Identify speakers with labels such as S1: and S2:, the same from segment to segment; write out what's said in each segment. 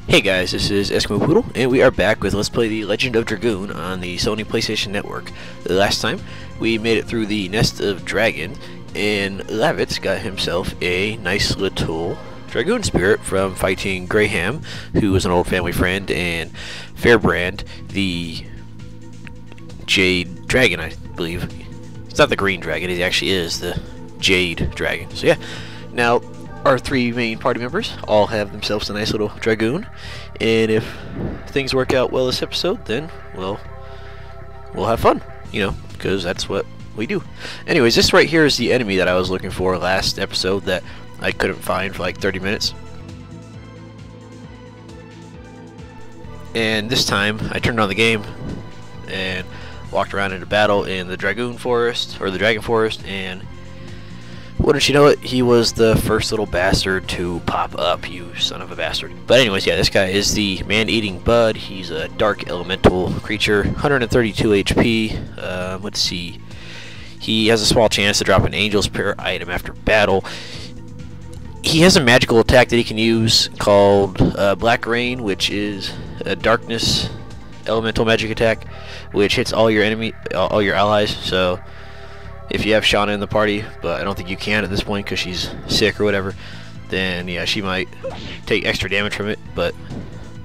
S1: Hey guys, this is Eskimo Poodle, and we are back with Let's Play The Legend of Dragoon on the Sony PlayStation Network. The last time, we made it through the Nest of Dragon, and Lavitz got himself a nice little Dragoon spirit from fighting Graham, who was an old family friend, and Fairbrand, the Jade Dragon, I believe. It's not the Green Dragon, it actually is the Jade Dragon. So yeah, now our three main party members all have themselves a nice little Dragoon, and if things work out well this episode, then we'll have fun, you know, because that's what we do. Anyways, this right here is the enemy that I was looking for last episode that I couldn't find for like 30 minutes. And this time I turned on the game and walked around into battle in the Dragoon Forest, or the Dragon Forest, and wouldn't you know it, he was the first little bastard to pop up, you son of a bastard. But anyways, yeah, this guy is the man-eating bud. He's a dark elemental creature, 132 HP. Let's see. He has a small chance to drop an Angel's Prayer item after battle. He has a magical attack that he can use called Black Rain, which is a darkness elemental magic attack, which hits all your allies. So if you have Shauna in the party, but I don't think you can at this point because she's sick or whatever, then yeah, she might take extra damage from it, but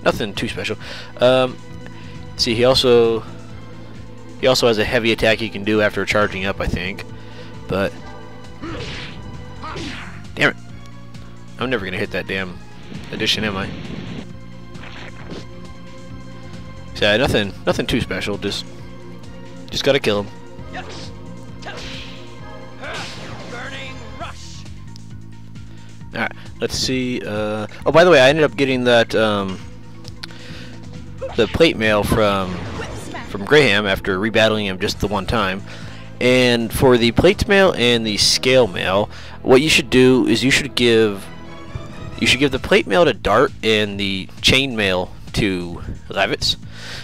S1: nothing too special. See, he also has a heavy attack he can do after charging up, I think, but damn it, I'm never gonna hit that damn addition, am I? So yeah, nothing too special. Just gotta kill him. Alright, let's see. Oh, by the way, I ended up getting that the plate mail from Graham after rebattling him just the one time. And for the plate mail and the scale mail, what you should do is you should give the plate mail to Dart and the chain mail to Lavitz,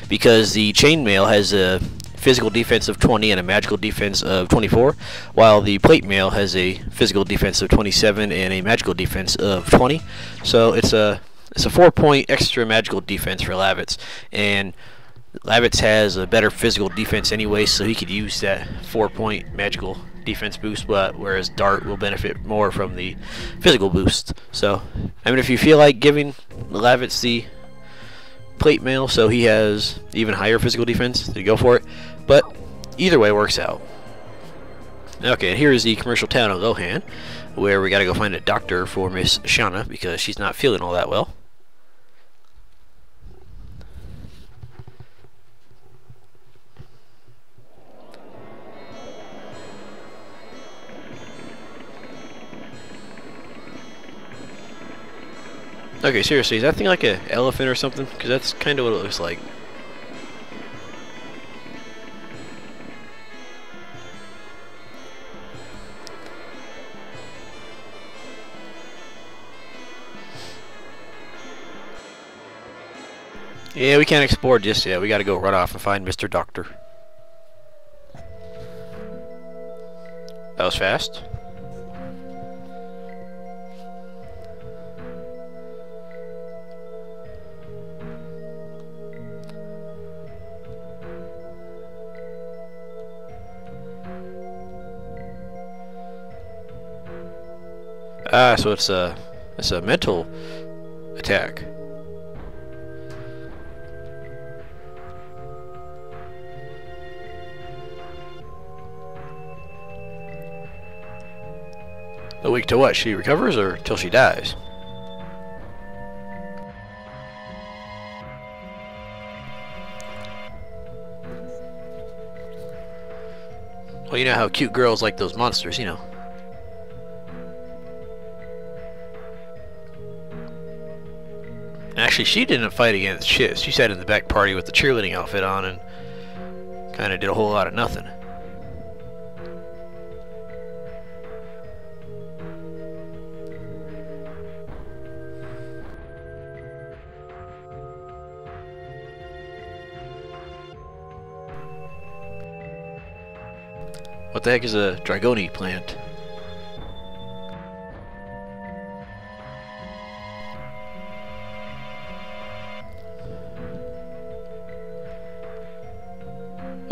S1: because the chain mail has a physical defense of 20 and a magical defense of 24, while the plate mail has a physical defense of 27 and a magical defense of 20. So it's a 4-point extra magical defense for Lavitz, and Lavitz has a better physical defense anyway, so he could use that 4-point magical defense boost, but whereas Dart will benefit more from the physical boost. So I mean, if you feel like giving Lavitz the plate mail so he has even higher physical defense, then go for it. But either way works out. Okay, and here is the Commercial Town of Lohan, where we gotta go find a doctor for Miss Shana because she's not feeling all that well. Okay, seriously, is that thing like an elephant or something? Because that's kind of what it looks like. Yeah, we can't explore just yet. We gotta go run off and find Mr. Doctor. That was fast. Ah, so it's a mental attack. A week to what? She recovers or till she dies? Well, you know how cute girls like those monsters, you know. Actually, she didn't fight against shit. She sat in the back party with the cheerleading outfit on and kind of did a whole lot of nothing. What the heck is a Dragoni plant?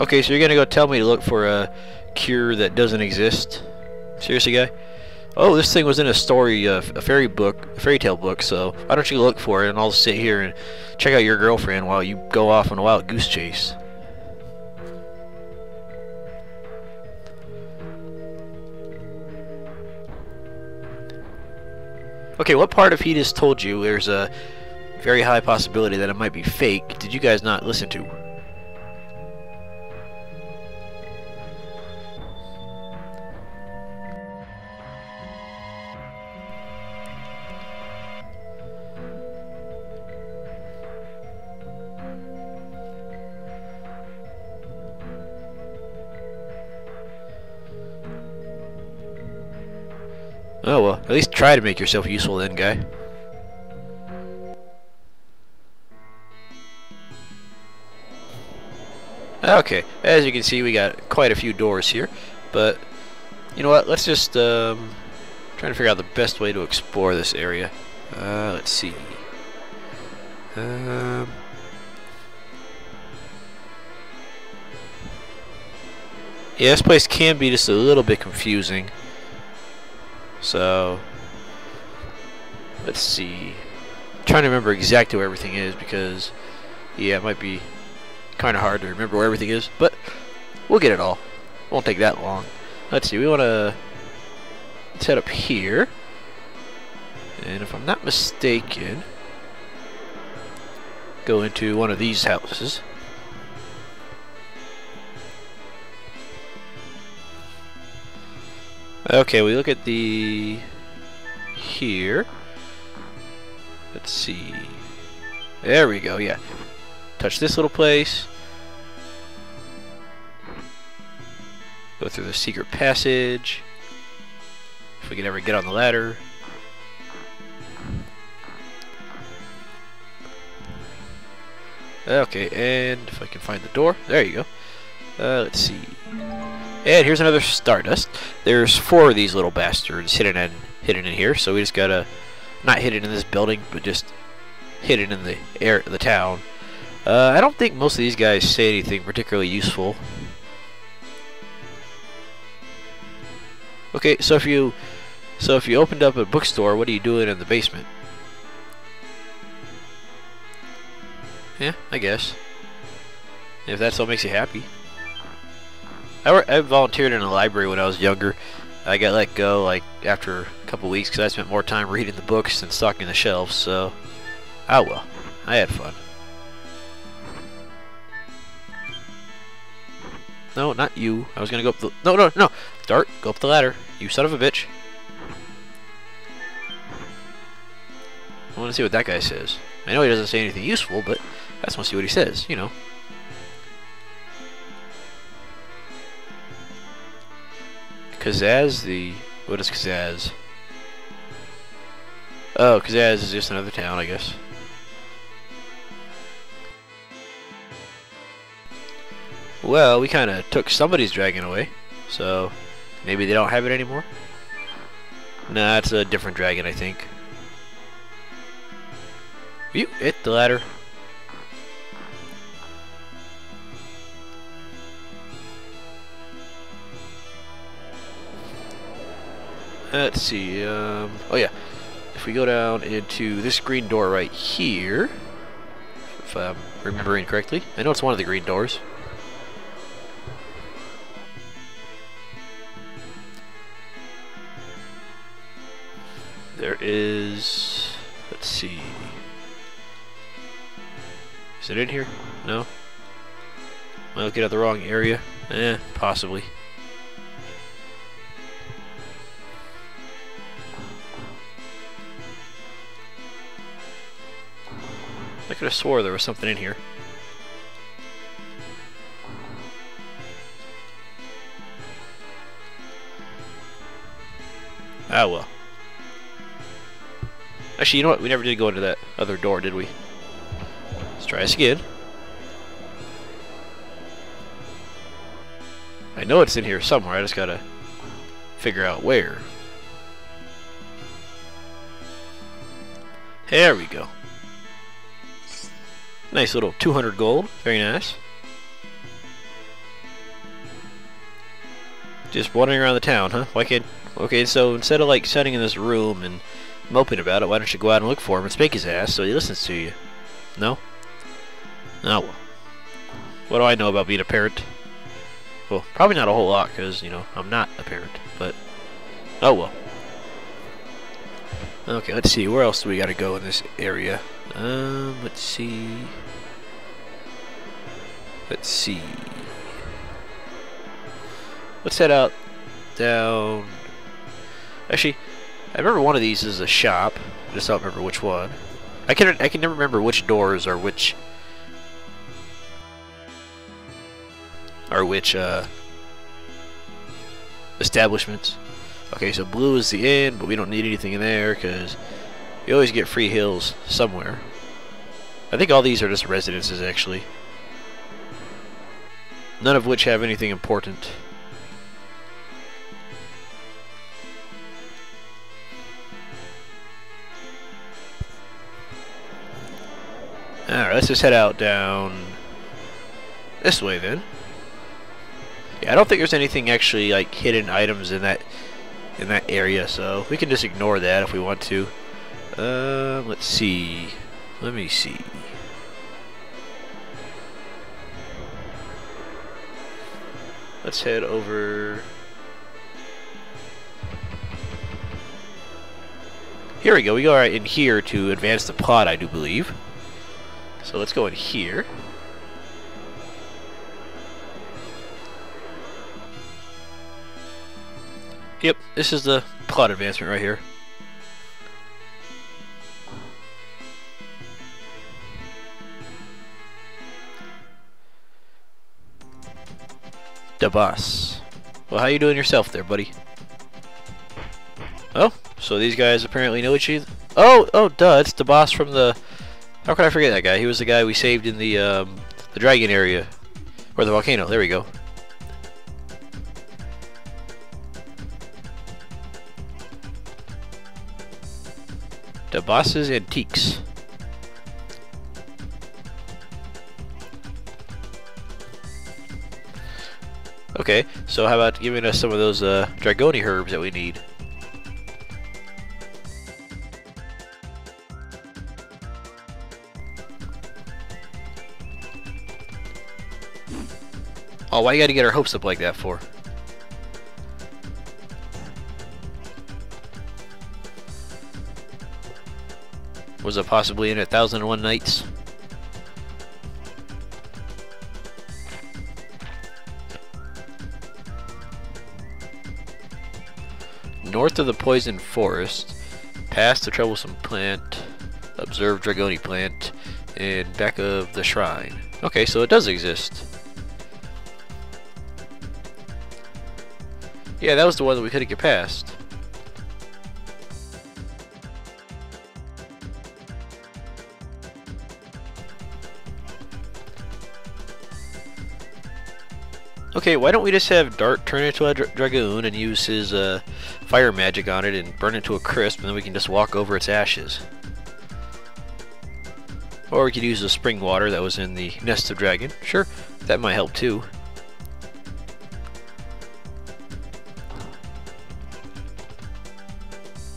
S1: Okay, so you're gonna go tell me to look for a cure that doesn't exist? Seriously, guy? Oh, this thing was in a story, a fairy tale book, so why don't you look for it and I'll sit here and check out your girlfriend while you go off on a wild goose chase. Okay, what part of he just told you there's a very high possibility that it might be fake did you guys not listen to? Oh well, at least try to make yourself useful then, guy. Okay, as you can see, we got quite a few doors here, but you know what? Let's just try to figure out the best way to explore this area. Let's see. Yeah, this place can be just a little bit confusing. So let's see. I'm trying to remember exactly where everything is because yeah, it might be kind of hard to remember where everything is, but we'll get it all. Won't take that long. Let's see. We want to head up here, and if I'm not mistaken, go into one of these houses. Okay, we look at the here. Let's see. There we go. Yeah. Touch this little place. Go through the secret passage. If we can ever get on the ladder. Okay, and if I can find the door. There you go. Let's see. And here's another Stardust. There's 4 of these little bastards hidden in here, so we just gotta not hidden in this building, but just hidden in the town. I don't think most of these guys say anything particularly useful. Okay, so if you opened up a bookstore, what are you doing in the basement? Yeah, I guess. If that's what makes you happy. I volunteered in a library when I was younger. I got let go like after a couple weeks because I spent more time reading the books than stocking the shelves. So, oh well, I had fun. No, not you. I was gonna go up the. No! Dart, go up the ladder. You son of a bitch. I want to see what that guy says. I know he doesn't say anything useful, but I just want to see what he says. You know. Kazaz what is Kazaz? Oh, Kazaz is just another town, I guess. Well, we kind of took somebody's dragon away, so maybe they don't have it anymore? Nah, it's a different dragon, I think. You hit the ladder. Let's see, oh yeah, if we go down into this green door right here, if I'm remembering correctly, I know it's one of the green doors. There is, let's see, is it in here? No? Am I looking at the wrong area? Possibly. I could have swore there was something in here. Ah well. Actually, you know what? We never did go into that other door, did we? Let's try this again. I know it's in here somewhere. I just gotta figure out where. There we go. Nice little 200 gold. Very nice. Just wandering around the town, huh? Why can't... Okay, so instead of like sitting in this room and moping about it, why don't you go out and look for him and spank his ass so he listens to you? No? Oh, well. What do I know about being a parent? Well, probably not a whole lot, because, you know, I'm not a parent, but... Oh, well. Okay, let's see. Where else do we gotta go in this area? Let's see. Let's see. Let's head out down... Actually, I remember one of these is a shop. I just don't remember which one. I can never remember which doors are which establishments. Okay, so blue is the inn, but we don't need anything in there because you always get free hills somewhere. I think all these are just residences, actually. None of which have anything important. Alright, let's just head out down this way then. Yeah, I don't think there's anything actually like hidden items in that area, so we can just ignore that if we want to. Let's see. Let me see. Let's head over. Here we go. We go right in here to advance the plot, I do believe. So let's go in here. Yep, this is the plot advancement right here. Dabas. Well, how you doing yourself there, buddy? Oh, so these guys apparently know each other. Oh, duh, it's Dabas from the... How could I forget that guy? He was the guy we saved in the dragon area. Or the volcano, there we go. Dabas's Antiques. Okay, so how about giving us some of those Dragoni herbs that we need? Oh, why you gotta get our hopes up like that for? Was it possibly in 1001 Nights? North of the poison forest, past the troublesome plant, observe Dragoni plant, and back of the shrine. Okay, so it does exist. Yeah, that was the one that we couldn't get past. Okay, why don't we just have Dart turn into a Dragoon and use his fire magic on it and burn it to a crisp, and then we can just walk over its ashes. Or we could use the spring water that was in the Nest of Dragon. Sure, that might help too.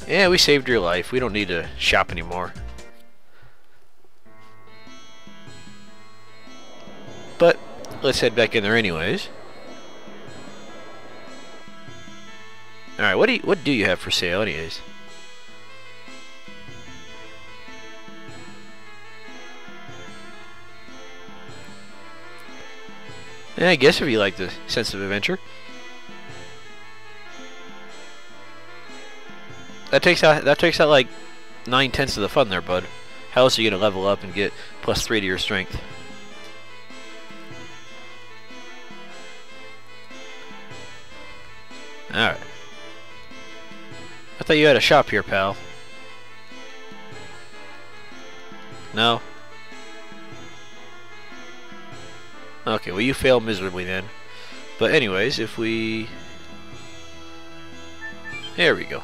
S1: Yeah, we saved your life. We don't need to shop anymore. But let's head back in there anyways. Alright, what do you have for sale anyways? Yeah, I guess if you like the sense of adventure. That takes out like 9/10 of the fun there, bud. How else are you gonna level up and get +3 to your strength? Alright. I thought you had a shop here, pal. No? Okay, well you failed miserably then. But anyways, if we... There we go.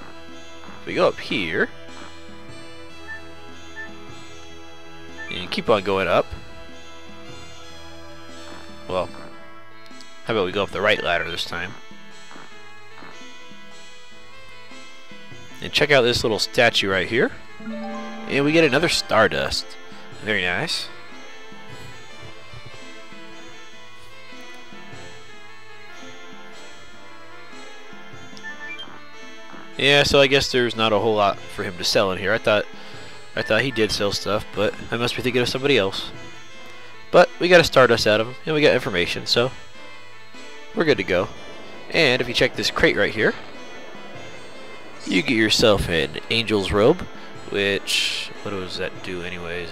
S1: If we go up here... And keep on going up. Well, how about we go up the right ladder this time? And check out this little statue right here. And we get another Stardust. Very nice. Yeah, so I guess there's not a whole lot for him to sell in here. I thought he did sell stuff, but I must be thinking of somebody else. But we got a Stardust out of him, and we got information, so we're good to go. And if you check this crate right here, you get yourself an Angel's Robe, which, what does that do anyways?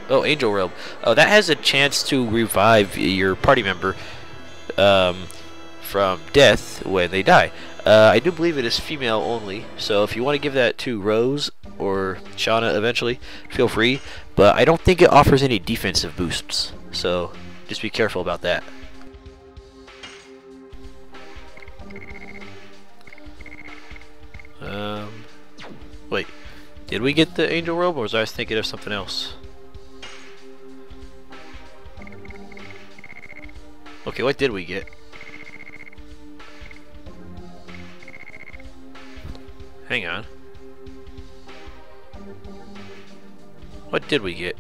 S1: Oh, Angel Robe. Oh, that has a chance to revive your party member from death when they die. I do believe it is female only, so if you want to give that to Rose or Shauna eventually, feel free. But I don't think it offers any defensive boosts, so just be careful about that. Wait, did we get the Angel Robe, or was I thinking of something else? Okay, what did we get? Hang on. What did we get?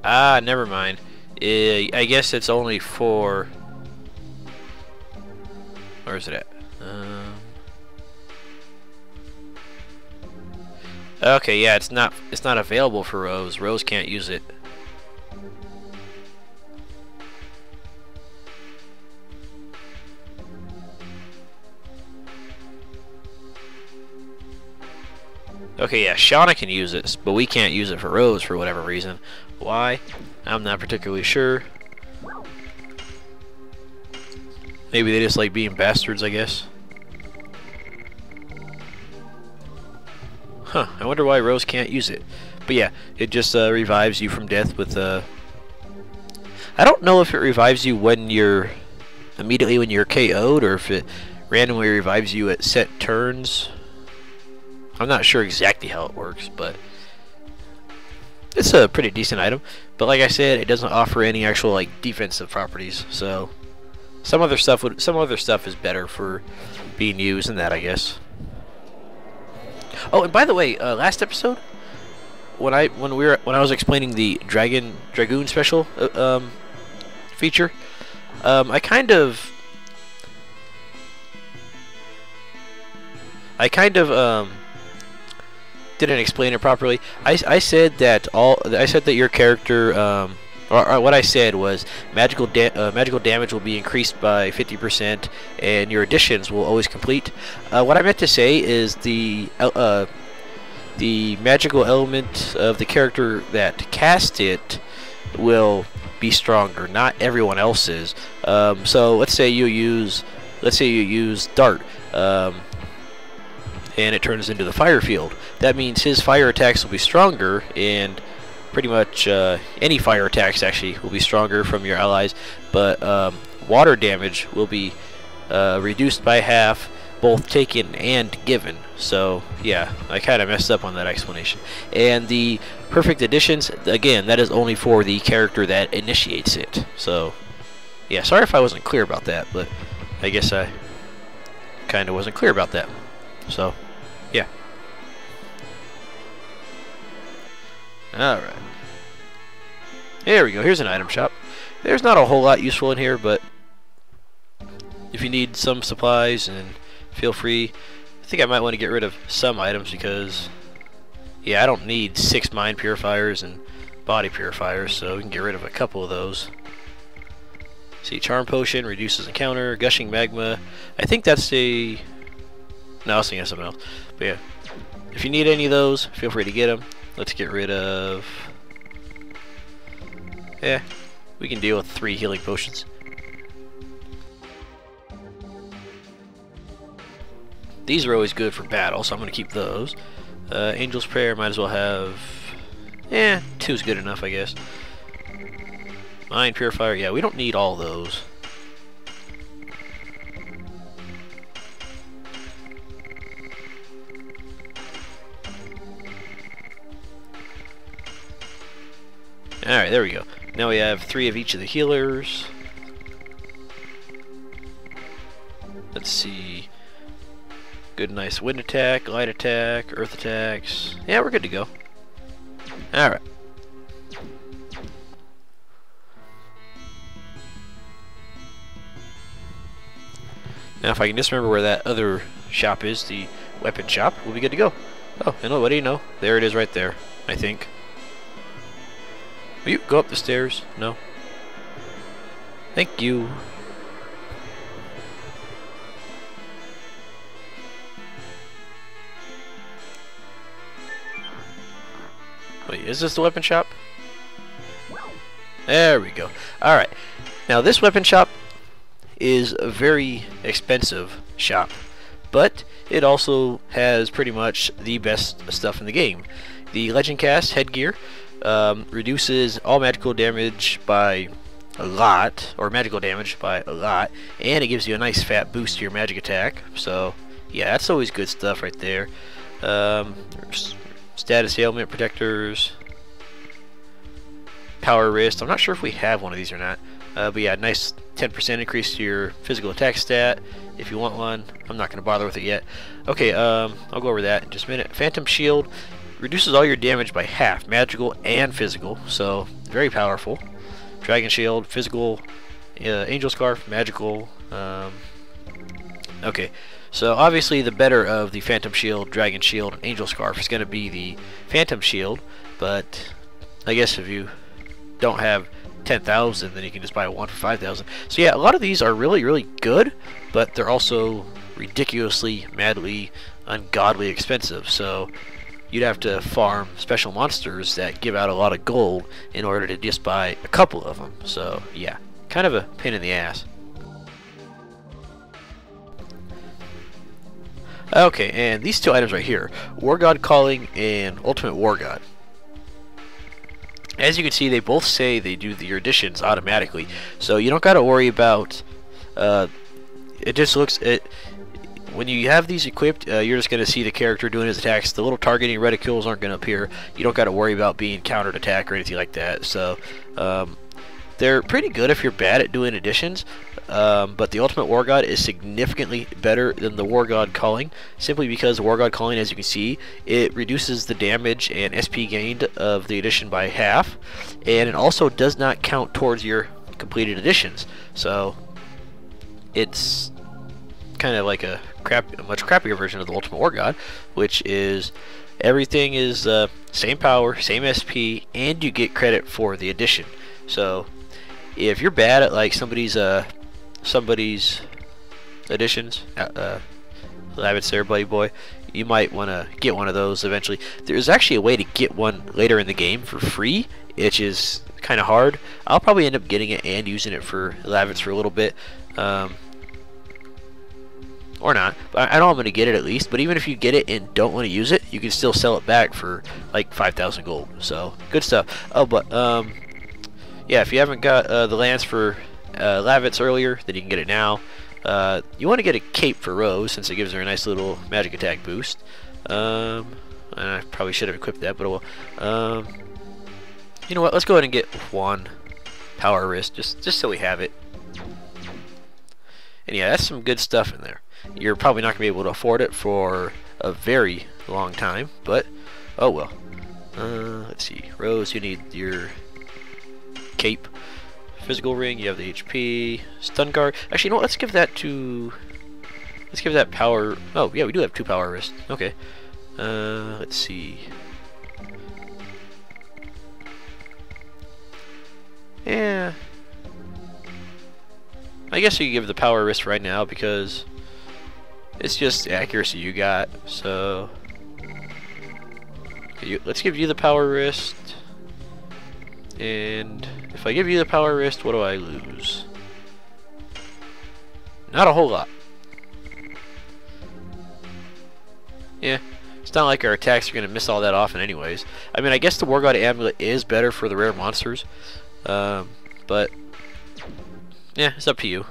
S1: Ah, never mind. I guess it's only for... Where is it at? Okay, yeah, it's not available for Rose. Rose can't use it. Okay, yeah, Shauna can use it, but we can't use it for Rose for whatever reason. Why? I'm not particularly sure. Maybe they just like being bastards, I guess. Huh, I wonder why Rose can't use it. But yeah, it just revives you from death with... I don't know if it revives you when you're... immediately when you're KO'd, or if it randomly revives you at set turns. I'm not sure exactly how it works, but it's a pretty decent item. But like I said, it doesn't offer any actual like defensive properties. So some other stuff is better for being used than that, I guess. Oh, and by the way, last episode when I was explaining the Dragoon special feature, I kind of didn't explain it properly. I said that your character, or what I said was magical damage will be increased by 50%, and your additions will always complete. What I meant to say is the magical element of the character that cast it will be stronger, not everyone else's. So let's say you use Dart. And it turns into the fire field. That means his fire attacks will be stronger, and pretty much any fire attacks actually will be stronger from your allies, but water damage will be reduced by half, both taken and given. So yeah, I kind of messed up on that explanation. And the perfect additions, again, that is only for the character that initiates it. So yeah, sorry if I wasn't clear about that, but I guess I kind of wasn't clear about that. So yeah. Alright. There we go. Here's an item shop. There's not a whole lot useful in here, but if you need some supplies, and feel free. I think I might want to get rid of some items because, yeah, I don't need 6 mind purifiers and body purifiers, so we can get rid of a couple of those. See, charm potion reduces encounter, gushing magma. I think that's a... No, I was thinking of something else. But yeah, if you need any of those, feel free to get them. Let's get rid of... Yeah, we can deal with 3 healing potions. These are always good for battle, so I'm going to keep those. Angel's Prayer, might as well have... 2 is good enough, I guess. Mind Purifier, yeah, we don't need all those. Alright, there we go. Now we have 3 of each of the healers. Let's see. Good, nice wind attack, light attack, earth attacks. Yeah, we're good to go. Alright. Now if I can just remember where that other shop is, the weapon shop, we'll be good to go. Oh, and what do you know? There it is right there, I think. Will you go up the stairs? No. Thank you. Wait, is this the weapon shop? There we go. Alright. Now this weapon shop is a very expensive shop, but it also has pretty much the best stuff in the game. The Legend Cast headgear reduces all magical damage by a lot, or magical damage by a lot, and it gives you a nice fat boost to your magic attack. So yeah, that's always good stuff right there. Status ailment protectors, power wrist. I'm not sure if we have one of these or not, but yeah, nice 10% increase to your physical attack stat if you want one. I'm not going to bother with it yet. Okay, I'll go over that in just a minute. Phantom shield reduces all your damage by half, magical and physical, so very powerful. Dragon shield, physical, angel scarf, magical. Okay, so obviously the better of the Phantom shield, dragon shield, and angel scarf is going to be the Phantom shield, but I guess if you don't have 10,000, then you can just buy one for 5,000. So yeah, a lot of these are really good, but they're also ridiculously, madly, ungodly expensive. So you'd have to farm special monsters that give out a lot of gold in order to just buy a couple of them. So yeah, kind of a pain in the ass. Okay, and these two items right here, War God Calling and Ultimate War God. As you can see, they both say they do your additions automatically, so you don't got to worry about. It just looks when you have these equipped, you're just going to see the character doing his attacks. The little targeting reticules aren't going to appear. You don't got to worry about being countered attack or anything like that. So they're pretty good if you're bad at doing additions. But the Ultimate War God is significantly better than the War God Calling, simply because the War God Calling, as you can see, it reduces the damage and SP gained of the addition by half, and it also does not count towards your completed additions. So it's kind of like a much crappier version of the Ultimate War God, which is everything is same power, same SP, and you get credit for the addition. So if you're bad at like somebody's additions, Labbits there, buddy boy, you might want to get one of those eventually. There's actually a way to get one later in the game for free, which is kind of hard. I'll probably end up getting it and using it for Labbits for a little bit, or not. I know I'm going to get it at least, but even if you get it and don't want to use it, you can still sell it back for like 5,000 gold. So good stuff. Oh, but yeah, if you haven't got the lance for Labbits earlier, then you can get it now. You want to get a cape for Rose, since it gives her a nice little magic attack boost. And I probably should have equipped that, but you know what, let's go ahead and get one power wrist, just so we have it. And yeah, that's some good stuff in there. You're probably not going to be able to afford it for a very long time, but oh well. Let's see, Rose, you need your cape. Physical ring, you have the HP, stun guard. Actually, you know what? Let's give that power. Oh yeah, we do have 2 power wrists. Okay. Let's see. Yeah. I guess you can give the power wrist right now because it's just accuracy you got. So okay, let's give you the power wrist. And if I give you the power wrist, what do I lose? Not a whole lot. Yeah, it's not like our attacks are going to miss all that often anyways. I mean, I guess the War God Amulet is better for the rare monsters. But yeah, it's up to you.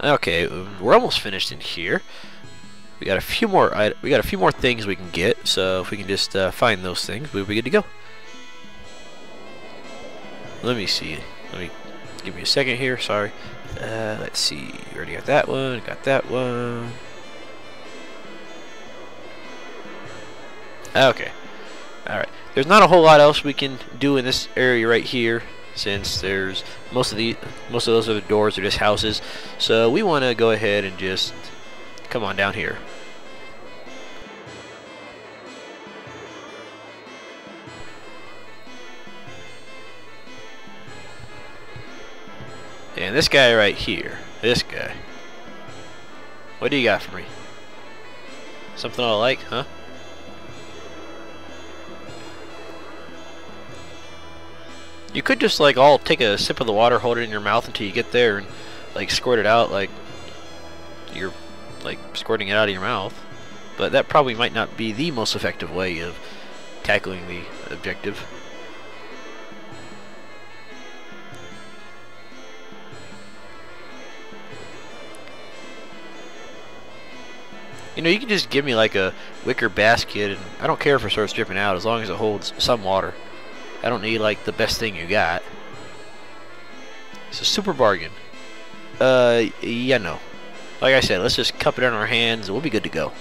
S1: Okay, we're almost finished in here. We got a few more things we can get, so if we can just find those things, we'll be good to go. Let me see. Let me give me a second here. Sorry. Let's see. Already got that one. Got that one. Okay. Alright. There's not a whole lot else we can do in this area right here, since there's most of those other doors are just houses. So we want to go ahead and just come on down here. And this guy right here, this guy. What do you got for me? Something I like, huh? You could just like all take a sip of the water, hold it in your mouth until you get there, and like squirt it out like you're like squirting it out of your mouth. But that probably might not be the most effective way of tackling the objective. You know, you can just give me like a wicker basket, and I don't care if it starts dripping out as long as it holds some water. I don't need like the best thing you got. It's a super bargain. Yeah, no. Like I said, let's just cup it in our hands and we'll be good to go.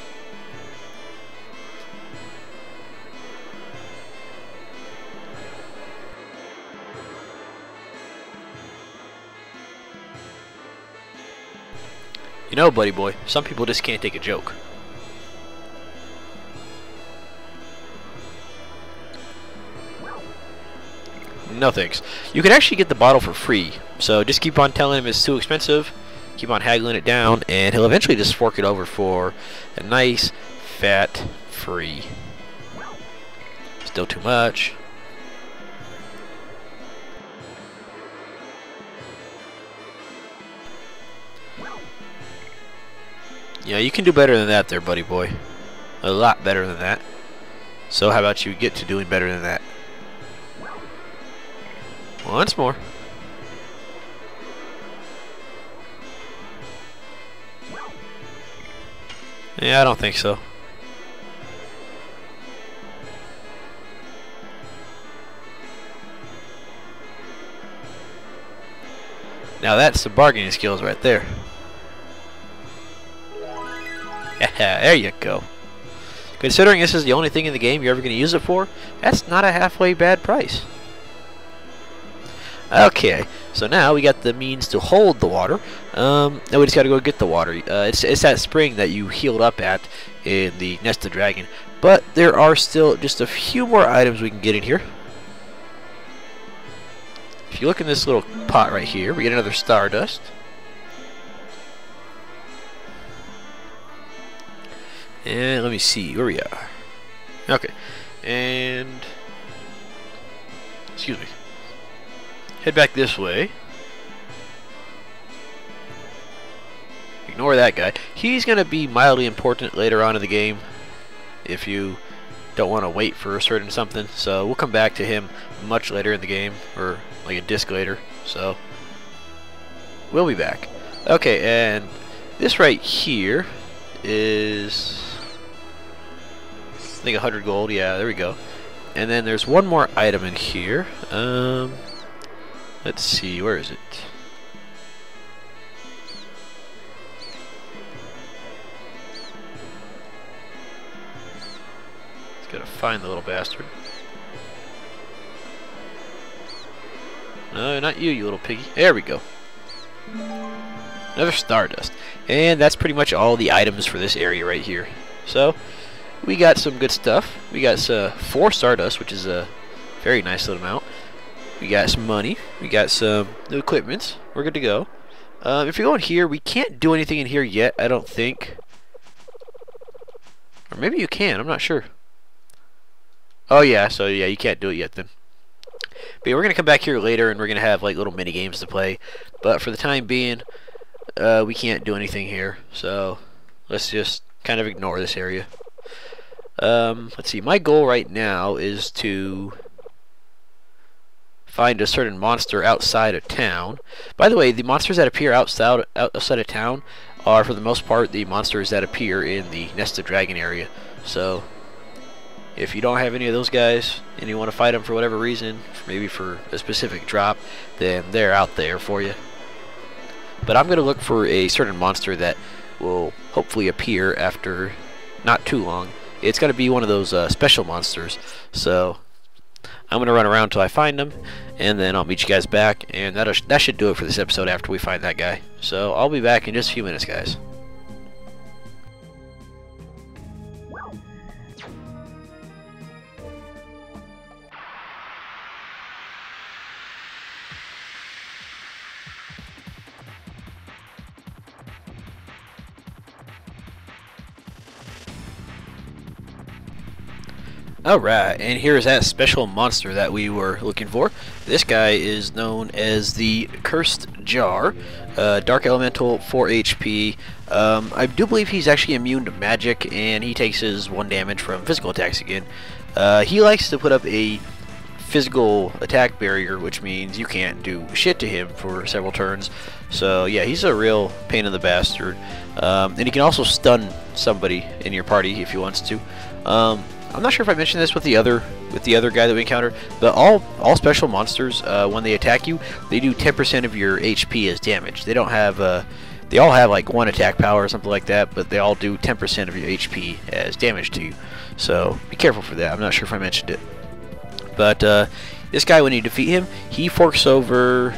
S1: You know, buddy boy, some people just can't take a joke. No thanks. You can actually get the bottle for free, so just keep on telling him it's too expensive, keep on haggling it down, and he'll eventually just fork it over for a nice, fat, free. Still too much. Yeah, you can do better than that there, buddy boy. A lot better than that. So how about you get to doing better than that? Once more. Yeah, I don't think so. Now that's the bargaining skills right there. There you go. Considering this is the only thing in the game you're ever going to use it for, that's not a halfway bad price. Okay, so now we got the means to hold the water. Now we just got to go get the water. It's that spring that you healed up at in the Nest of Dragon. But there are still just a few more items we can get in here. If you look in this little pot right here, we get another Stardust. And let me see where we are. Okay, and excuse me. Head back this way. Ignore that guy. He's gonna be mildly important later on in the game if you don't want to wait for a certain something. So we'll come back to him much later in the game, or like a disc later. So we'll be back. Okay, and this right here is, I think 100 gold. Yeah, there we go. And then there's one more item in here. Let's see, where is it? Let's gotta find the little bastard. No, not you, you little piggy. There we go. Another Stardust. And that's pretty much all the items for this area right here. So we got some good stuff. We got 4 Stardust, which is a very nice little amount. We got some money. We got some new equipment. We're good to go. If you go in here, we can't do anything in here yet, I don't think. Or maybe you can, I'm not sure. Oh yeah, so yeah, you can't do it yet then. But yeah, we're going to come back here later and we're going to have like little mini games to play. But for the time being, we can't do anything here. So let's just kind of ignore this area. Let's see, my goal right now is to find a certain monster outside of town. By the way, the monsters that appear outside of town are, for the most part, the monsters that appear in the Nest of Dragon area. So if you don't have any of those guys and you want to fight them for whatever reason, maybe for a specific drop, then they're out there for you. But I'm going to look for a certain monster that will hopefully appear after not too long it's got to be one of those special monsters. So I'm going to run around until I find them, and then I'll meet you guys back, and that should do it for this episode after we find that guy. So I'll be back in just a few minutes, guys. Alright, and here's that special monster that we were looking for. This guy is known as the Cursed Jar, Dark Elemental, 4 HP. I do believe he's actually immune to magic, and he takes his 1 damage from physical attacks again. He likes to put up a physical attack barrier, which means you can't do shit to him for several turns. So yeah, he's a real pain in the bastard. And he can also stun somebody in your party if he wants to. I'm not sure if I mentioned this with the other guy that we encountered, but all special monsters, when they attack you, they do 10% of your HP as damage. They don't have they all have like 1 attack power or something like that, but they all do 10% of your HP as damage to you. So be careful for that. I'm not sure if I mentioned it, but this guy, when you defeat him, he forks over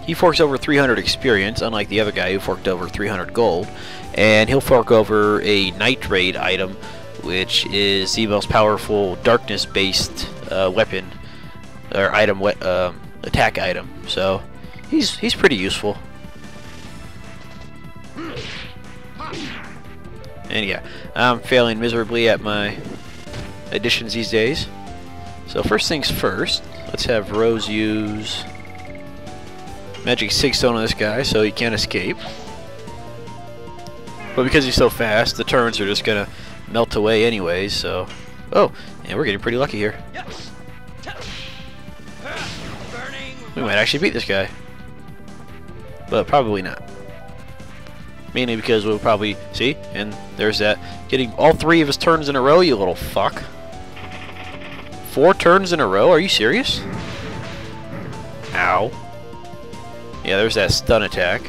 S1: 300 experience, unlike the other guy who forked over 300 gold, and he'll fork over a Night Raid item, which is the most powerful darkness-based weapon or item, attack item. So he's pretty useful. And yeah, I'm failing miserably at my additions these days. So first things first, let's have Rose use Magic 6 Stone on this guy so he can't escape. But because he's so fast, the turns are just gonna melt away anyways, so... Oh, and we're getting pretty lucky here. We might actually beat this guy. But probably not. Mainly because we'll probably... See? And there's that. Getting all 3 of his turns in a row, you little fuck. 4 turns in a row? Are you serious? Ow. Yeah, there's that stun attack.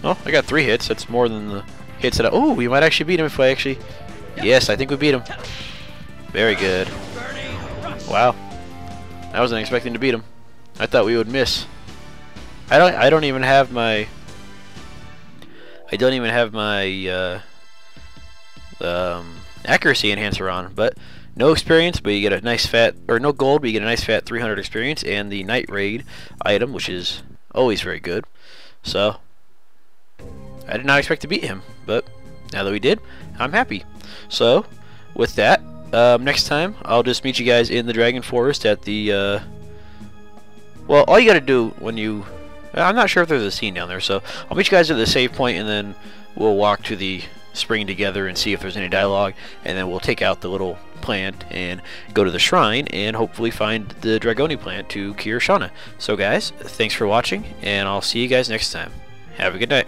S1: Oh, I got 3 hits. That's more than the hits that I... Oh, we might actually beat him if I actually... Yes, I think we beat him. Very good. Wow. I wasn't expecting to beat him. I thought we would miss. I don't even have my... accuracy enhancer on, but no experience, but you get a nice fat... Or no gold, but you get a nice fat 300 experience, and the Night Raid item, which is always very good. So... I did not expect to beat him, but now that we did, I'm happy. So, with that, next time, I'll just meet you guys in the Dragon Forest at the, well, all you gotta do when you... I'm not sure if there's a scene down there, so I'll meet you guys at the save point, and then we'll walk to the spring together and see if there's any dialogue, and then we'll take out the little plant and go to the shrine and hopefully find the Dragoni plant to cure Shana. So guys, thanks for watching, and I'll see you guys next time. Have a good night.